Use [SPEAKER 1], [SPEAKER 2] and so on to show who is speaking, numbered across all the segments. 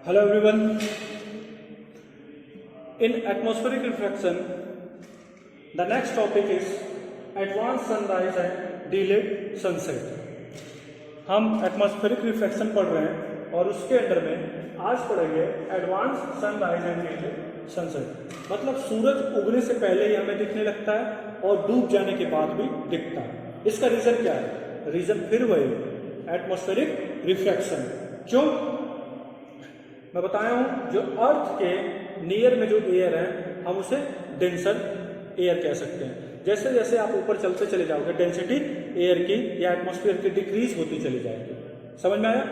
[SPEAKER 1] Hello everyone. In atmospheric refraction, the next topic is advanced sunrise and delayed sunset. हम atmospheric refraction पढ़ रहे हैं और उसके अंदर में आज पढ़ेंगे advance sunrise and delayed sunset. मतलब सूरज उगने से पहले ही हमें दिखने लगता है और डूब जाने के बाद भी दिखता है। इसका रीजन क्या है? रीजन फिर वही एटमॉस्फेरिक रिफ्रैक्शन। क्यों? मैं बताया हूं, जो अर्थ के नियर में जो एयर है हम उसे डेंसर एयर कह सकते हैं। जैसे जैसे आप ऊपर चलते चले जाओगे डेंसिटी एयर की या एटमॉस्फेयर की डिक्रीज होती चली जाएगी। समझ में आया?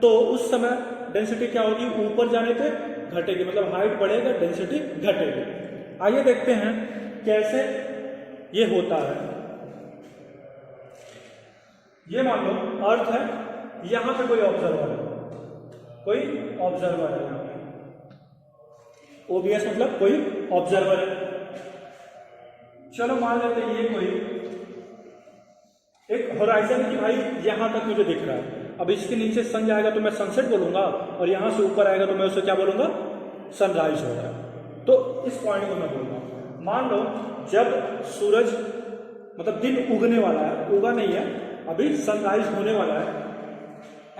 [SPEAKER 1] तो उस समय डेंसिटी क्या होगी? ऊपर जाने पे घटेगी, मतलब हाइट बढ़ेगा, डेंसिटी घटेगी। आइए देखते हैं कैसे ये होता है। ये मान लो अर्थ है, यहां पे कोई ऑब्जर्वर है, कोई ऑब्जर्वर है यहाँ पे। ओबीएस मतलब कोई ऑब्जर्वर है। चलो मान लेते हैं ये कोई एक होराइजन की भाई यहां तक मुझे दिख रहा है। अब इसके नीचे सन जाएगा तो मैं सनसेट बोलूंगा और यहां से ऊपर आएगा तो मैं उसे क्या बोलूंगा? सनराइज हो रहा है। तो इस पॉइंट को मैं बोलूंगा। मान लो जब सूरज मतलब दिन उगने वाला है, उगा नहीं है अभी, सनराइज होने वाला है।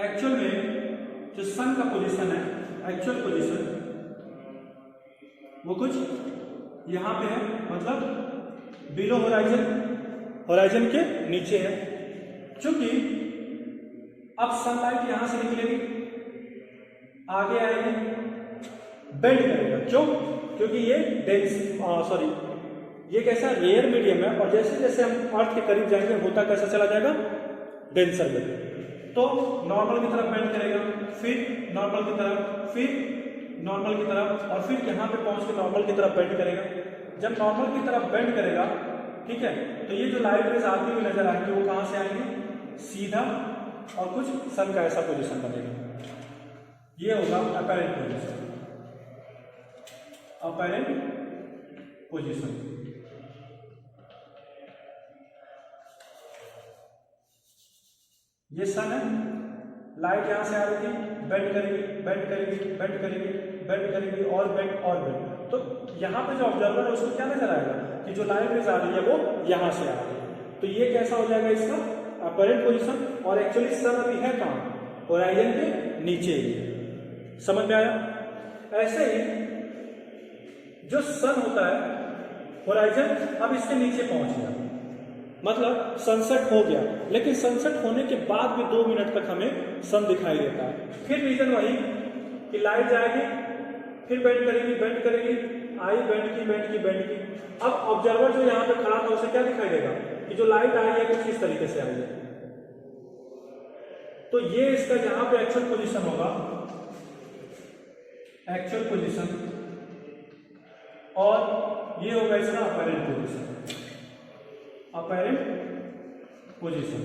[SPEAKER 1] एक्चुअल में जो सन का पोजीशन है, एक्चुअल पोजीशन वो कुछ यहां पे है, मतलब बिलो होराइजन, होराइजन के नीचे है। क्योंकि अब सनलाइट यहां से निकलेगी, आगे आएगी, बेंड करेगा। क्यों? क्योंकि ये ये कैसा रेयर मीडियम है और जैसे जैसे हम अर्थ के करीब जाएंगे होता कैसा चला जाएगा? डेंसर में। तो नॉर्मल की तरफ बेंड करेगा, फिर नॉर्मल की तरफ, फिर नॉर्मल की तरफ और फिर यहां पे पहुंच के नॉर्मल की तरफ बेंड करेगा। जब नॉर्मल की तरफ बेंड करेगा, ठीक है, तो ये जो लाइट रेज आती हुई नजर आएंगी वो कहां से आएंगी? सीधा, और कुछ सन का ऐसा पोजीशन बनेगा। ये होगा अपैरेंट पोजीशन। अपैरेंट पोजीशन ये सन है, लाइट यहां से आ रही थी, बेंड करेगी, बेंड करेगी, बेंड करेगी, बेंड करेगी और बेंड और बेंड। तो यहां पे जो ऑब्जर्वर है उसको क्या नजर आएगा कि जो लाइट रेज आ रही है वो यहां से आ रही है। तो ये कैसा हो जाएगा इसका? Apparent position. और एक्चुअली सन अभी है कहां? होराइजन के नीचे ही। समझ में आया? ऐसे ही जो सन होता है, होराइजन अब इसके नीचे पहुंच गया, मतलब सनसेट हो गया। लेकिन सनसेट होने के बाद भी 2 मिनट तक हमें सन दिखाई देता है। फिर रीजन वही कि लाइट जाएगी, फिर बेंड करेगी, बेंड करेगी, आई बेंड की, बेंड की, बेंड की। अब ऑब्जर्वर जो यहां पे खड़ा था उसे क्या दिखाई देगा कि जो लाइट आई है कुछ इस तरीके से आई है। तो ये इसका यहां पे एक्चुअल पोजीशन होगा, एक्चुअल पोजीशन, और ये होगा इसका अपैरेंट पोजीशन। अपैरेंट पोजीशन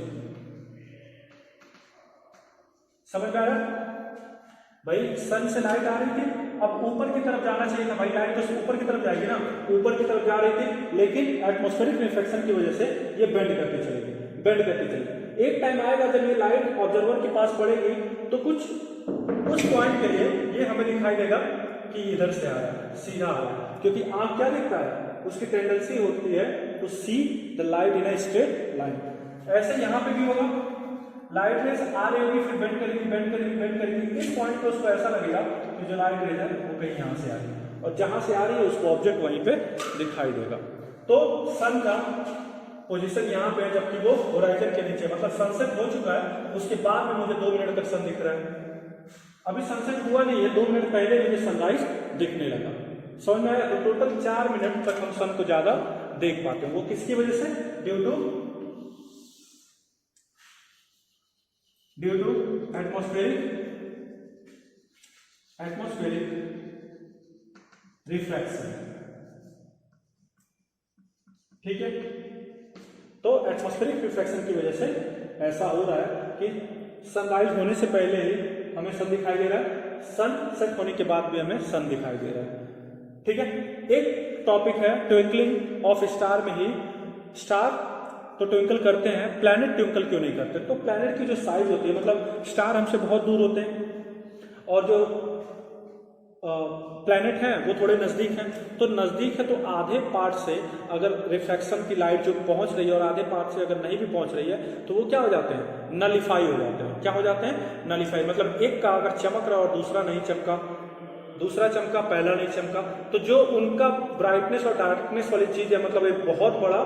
[SPEAKER 1] समझ में आ रहा? भाई सन से लाइट आ रही थी, अब ऊपर की तरफ जाना चाहिए था, भाई लाइट तो ऊपर की तरफ जाएगी ना, ऊपर की तरफ जा रही थी, लेकिन एटमॉस्फेरिक रिफ्रैक्शन की वजह से ये बेंड करती चलेगी, बेंड करती चलेगी। एक टाइम आएगा जब ये लाइट ऑब्जर्वर के पास पड़ेगी तो कुछ उस पॉइंट के लिए ये हमें दिखाई देगा कि इधर से आ रहा है, सीधा आ रहा है। क्योंकि आंख क्या देखता है? उसकी टेंडेंसी होती है to see the light in a straight line. ऐसे यहां पे भी होगा, लाइट रेज आ रही होगी, फिर बेंड करेगी, बेंड करेगी, बेंड करेगी। इस पॉइंट पे उसको ऐसा लगेगा कि जो लाइट रेज है वो कहीं यहां से आ रही है, और जहां से आ रही है उसको ऑब्जेक्ट वहीं पे दिखाई देगा। तो सन का पोजीशन यहां पे है, जबकि वो होराइजन के नीचे, मतलब सनसेट हो चुका है, उसके बाद में मुझे 2 मिनट तक सन दिख रहा है। अभी सनसेट हुआ नहीं है, 2 मिनट पहले मुझे सनराइज दिखने लगा। समझ में आया? तो टोटल 4 मिनट तक हम सन को ज्यादा देख पाते हैं। वो किसकी वजह से? Due to atmospheric refraction. ठीक है, तो एटमॉस्फेरिक रिफ्रैक्शन की वजह से ऐसा हो रहा है कि सनराइज होने से पहले ही हमें सन दिखाई दे रहा है, सन सेट होने के बाद भी हमें सन दिखाई दे रहा है। ठीक है, एक टॉपिक है ट्विंकलिंग ऑफ स्टार में ही। स्टार तो ट्विंकल करते हैं, प्लैनेट ट्विंकल क्यों नहीं करते? तो प्लैनेट की जो साइज होती है, मतलब स्टार हमसे बहुत दूर होते हैं और जो प्लैनेट हैं वो थोड़े नज़दीक हैं, तो नज़दीक है तो आधे पार्ट से अगर रिफ्रैक्शन की लाइट जो पहुंच रही है और आधे पार्ट से अगर नहीं भी पहुंच रही है तो वो क्या हो जाते हैं, नलीफाई हो जाते हैं। क्या हो जाते हैं, नलीफाई। मतलब एक का अगर चमक रहा और दूसरा नहीं चमका, दूसरा चमका पहला नहीं चमका, तो जो उनका ब्राइटनेस और डार्कनेस वाली चीज़ है, मतलब एक बहुत बड़ा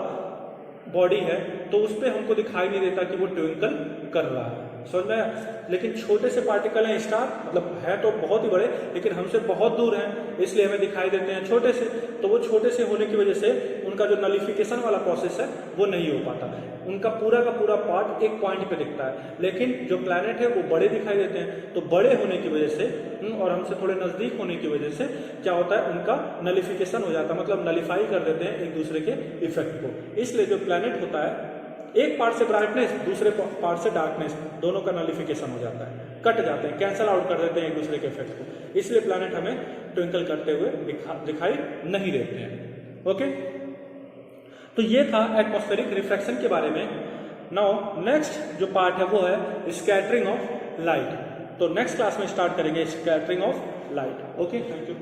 [SPEAKER 1] बॉडी है, तो उस पर हमको दिखाई नहीं देता कि वो ट्विंकल कर रहा है। समझ में आया? लेकिन छोटे से पार्टिकल हैं स्टार, मतलब है तो बहुत ही बड़े लेकिन हमसे बहुत दूर हैं, इसलिए हमें दिखाई देते हैं छोटे से। तो वो छोटे से होने की वजह से उनका जो नलिफिकेशन वाला प्रोसेस है वो नहीं हो पाता, उनका पूरा का पूरा पार्ट एक पॉइंट पे दिखता है। लेकिन जो प्लैनेट है वो बड़े दिखाई देते हैं, तो बड़े होने की वजह से और हमसे थोड़े नज़दीक होने की वजह से क्या होता है, उनका नलिफिकेशन हो जाता है, मतलब नलिफाई कर देते हैं एक दूसरे के इफेक्ट को। इसलिए जो प्लैनेट होता है, एक पार्ट से ब्राइटनेस, दूसरे पार्ट से डार्कनेस, दोनों का नलिफिकेशन हो जाता है, कट जाते हैं, कैंसल आउट कर देते हैं एक दूसरे के इफेक्ट को। इसलिए प्लैनेट हमें ट्विंकल करते हुए दिखाई नहीं देते हैं। ओके, तो ये था एटमॉस्फेरिक रिफ्रैक्शन के बारे में। नाउ नेक्स्ट जो पार्ट है वो है स्कैटरिंग ऑफ लाइट। तो नेक्स्ट क्लास में स्टार्ट करेंगे scattering of light. Okay, thank you.